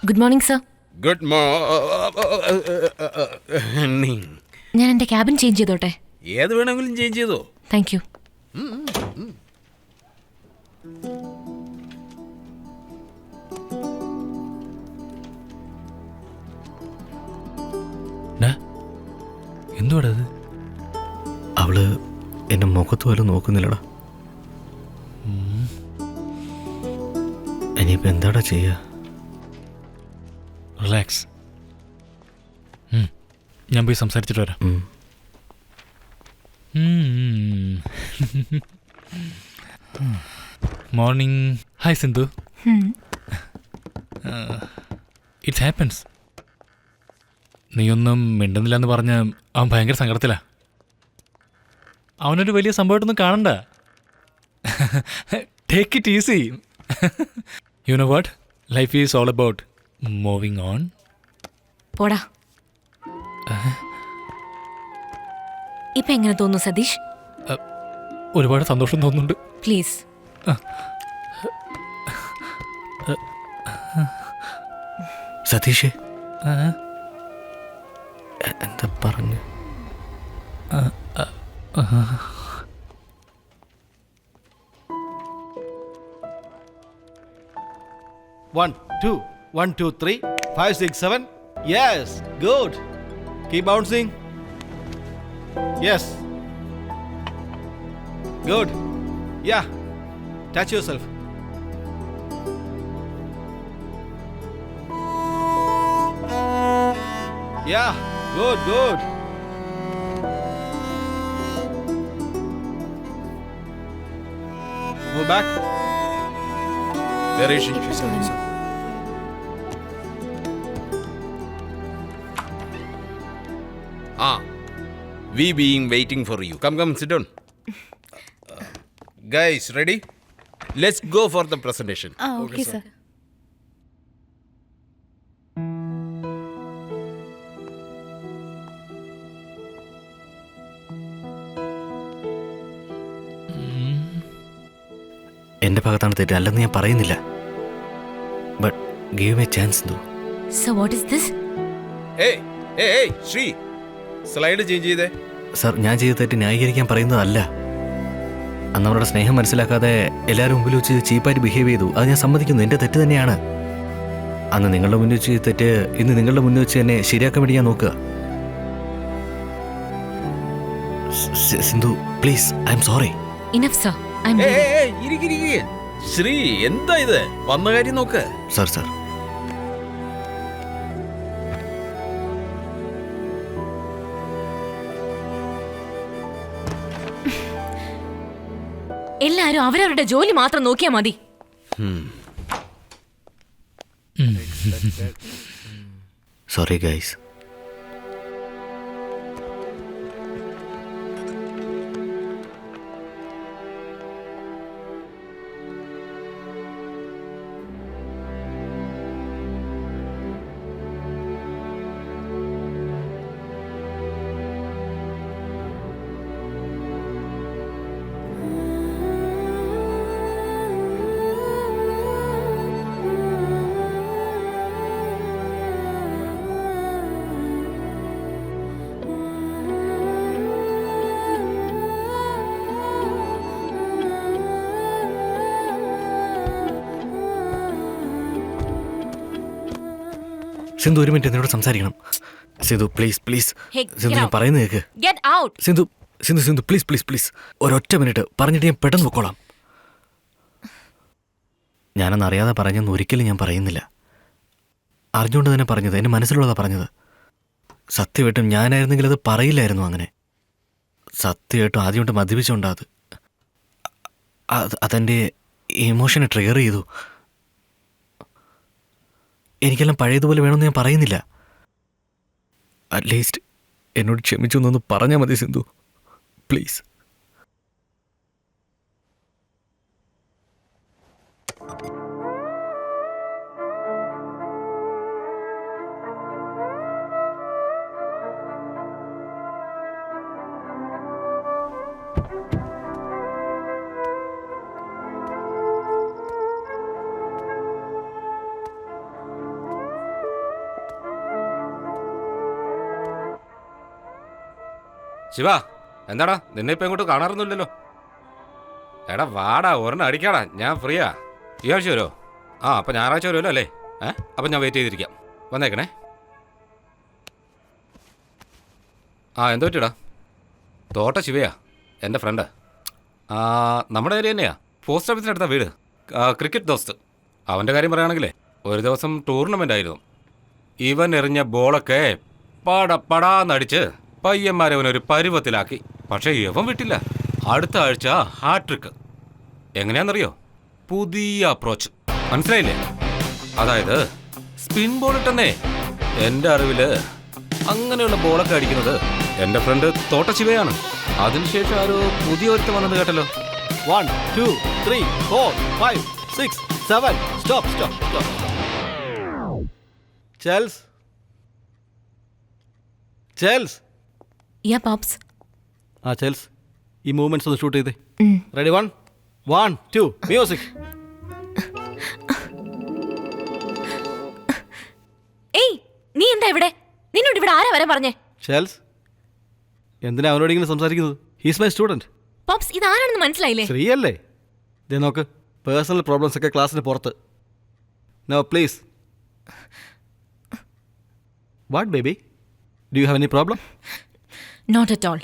Good morning sir. Good morning. ഞാൻ എൻ്റെ cabin change ചെയ്തോട്ടെ? ഏത് വേണമെങ്കിലും ചേഞ്ച് ചെയ്തോ. Thank you. എന്തുവാടത്? അവള് എന്റെ മുഖത്ത് പോലും നോക്കുന്നില്ലടാ. ഇനിയിപ്പോ എന്താടാ ചെയ്യാ? റിലാക്സ്. ഞാൻ പോയി സംസാരിച്ചിട്ട് വരാം. Morning. Hi Sindhu. It's happens. നീയൊന്നും മിണ്ടുന്നില്ല എന്ന് പറഞ്ഞ് അവൻ ഭയങ്കര സങ്കടത്തിലാ. അവനൊരു വലിയ സംഭവമായിട്ടൊന്നും കാണണ്ട. Take it easy. You know what, life is all about moving on. പോടാ. ഇപ്പൊ എങ്ങനെ തോന്നുന്നു സതീഷ്? ഒരുപാട് സന്തോഷം തോന്നുന്നുണ്ട്. പ്ലീസ്. സതീഷ് എന്താ പറഞ്ഞു? One, two, 1, 2, 3, 5, 6, 7. Yes, good. Keep bouncing. Yes. Good. Yeah. Touch yourself. Yeah. Good, good. Move back. Where is she? We being waiting for you. Come, sit down. Guys, ready? Let's go for the presentation. Okay, sir. എന്റെ ഭാഗത്താണ് തെറ്റ്, അല്ലെന്ന് ഞാൻ പറയുന്നില്ല. But give me chance. So what is this? Hey, Shri. Slide change ചെയ്തേ. Sir, ഞാൻ ചെയ്ത തെറ്റ് ന്യായീകരിക്കാൻ പറയുന്നതല്ല. അന്ന് അവരുടെ സ്നേഹം മനസ്സിലാക്കാതെ എല്ലാവരും മുമ്പിൽ വെച്ച് ചീപ്പായിട്ട് ബിഹേവ് ചെയ്തു. അത് ഞാൻ സമ്മതിക്കുന്നു, എൻ്റെ തെറ്റ് തന്നെയാണ്. അന്ന് നിങ്ങളുടെ മുന്നിൽ വെച്ച് തെറ്റ് ഇന്ന് നിങ്ങളുടെ മുന്നിൽ വെച്ച് എന്നെ ശരിയാക്കാൻ വേണ്ടി ഞാൻ നോക്കുക. Sindhu, please, I am sorry. Enough, sir. I'm ഇരിക്ക്. ശ്രീ, എന്താ ഇത്? വന്ന കാര്യം നോക്ക്. സർ. എല്ലാരും അവരവരുടെ ജോലി മാത്രം നോക്കിയാ മതി. Sorry guys. സിന്ധു, ഒരു മിനിറ്റ് എന്നോട് സംസാരിക്കണം. Sindhu, please. Hey, Sindhu, get ഞാൻ out. പറയുന്നത് കേൾക്ക്. Get out. സിന്ധു പ്ലീസ് ഒരൊറ്റ മിനിറ്റ് പറഞ്ഞിട്ട് ഞാൻ പെട്ടെന്ന് പൊക്കോളാം. ഞാനന്ന് അറിയാതെ പറഞ്ഞെന്ന് ഒരിക്കലും ഞാൻ പറയുന്നില്ല. അറിഞ്ഞുകൊണ്ട് തന്നെ പറഞ്ഞത്, എൻ്റെ മനസ്സിലുള്ളതാ പറഞ്ഞത്. സത്യമായിട്ടും ഞാനായിരുന്നെങ്കിൽ അത് പറയില്ലായിരുന്നു. അങ്ങനെ സത്യമായിട്ടും ആദ്യമായിട്ട് മദ്യപിച്ചുകൊണ്ടാ അതെൻ്റെ ഇമോഷനെ ട്രിഗർ ചെയ്തു. എനിക്കെല്ലാം പഴയതുപോലെ വേണമെന്ന് ഞാൻ പറയുന്നില്ല. അറ്റ്ലീസ്റ്റ് എന്നോട് ക്ഷമിച്ചു എന്നൊന്ന് പറഞ്ഞാൽ മതി സിന്ധു, പ്ലീസ്. ശിവ എന്താടാ നിന്നെ ഇപ്പം ഇങ്ങോട്ട് കാണാറൊന്നുമില്ലല്ലോ. എടാ വാടാ ഒരെണ്ണം അടിക്കാടാ, ഞാൻ ഫ്രീയാ. ഈ ആഴ്ച വരുമോ? ആ അപ്പം ഞായറാഴ്ച വരുമല്ലോ അല്ലേ? അപ്പം ഞാൻ വെയിറ്റ് ചെയ്തിരിക്കാം. വന്നേക്കണേ. ആ എന്താ പറ്റിയടാ? തോട്ട ശിവയാ, എൻ്റെ ഫ്രണ്ട്. നമ്മുടെ ഏരിയ തന്നെയാ, പോസ്റ്റ് ഓഫീസിനടുത്താ വീട്. ക്രിക്കറ്റ് ദോസ്ത്. അവൻ്റെ കാര്യം പറയുകയാണെങ്കിലേ ഒരു ദിവസം ടൂർണമെൻ്റ് ആയിരുന്നു. ഇവൻ എറിഞ്ഞ ബോളൊക്കെ പടാന്നടിച്ച് പയ്യന്മാരെ അവനൊരു പരുവത്തിലാക്കി. പക്ഷേ ഇവൻ വിട്ടില്ല. അടുത്ത ആഴ്ച ഹാട്രിക്ക്. എങ്ങനെയാണെന്നറിയോ? പുതിയ അപ്രോച്ച്. മനസ്സിലായില്ലേ? അതായത് സ്പിൻ ബോൾ ഇട്ടെന്നേ. എൻ്റെ അറിവില് അങ്ങനെയുള്ള ബോളൊക്കെ അടിക്കുന്നത് എൻ്റെ ഫ്രണ്ട് തോട്ട ശിവയാണ്. അതിനുശേഷം ആരോ പുതിയ ഒരുത്തം വന്നത് കേട്ടല്ലോ. 1, 2, 3, 4, 5, 6, 7. Stop. Chels. യാ പോപ്സ്. Chels. ഈ മൂവ്മെന്റ്സ് ഒന്ന് ഷൂട്ട് ചെയ്തേ. റെഡി? 1, 2, മ്യൂസിക്. ഏയ് നീ എന്താ ഇവിടെ? നിന്നോട് ഇവിടെ ആരാ വരാൻ പറഞ്ഞേ? ചെൽസ്, എന്തിനാ അവനോട് ഇങ്ങനെ സംസാരിക്കുന്നത്? He's my student. പോപ്സ് ഇതാരാണെന്ന് മനസ്സിലായില്ലേ? ശ്രീയല്ലേ? ഇതേ നോക്ക്, പേഴ്സണൽ പ്രോബ്ലംസ് ഒക്കെ ക്ലാസ്സിന് പുറത്ത്. No please. What baby, do you have any problem? Not at all.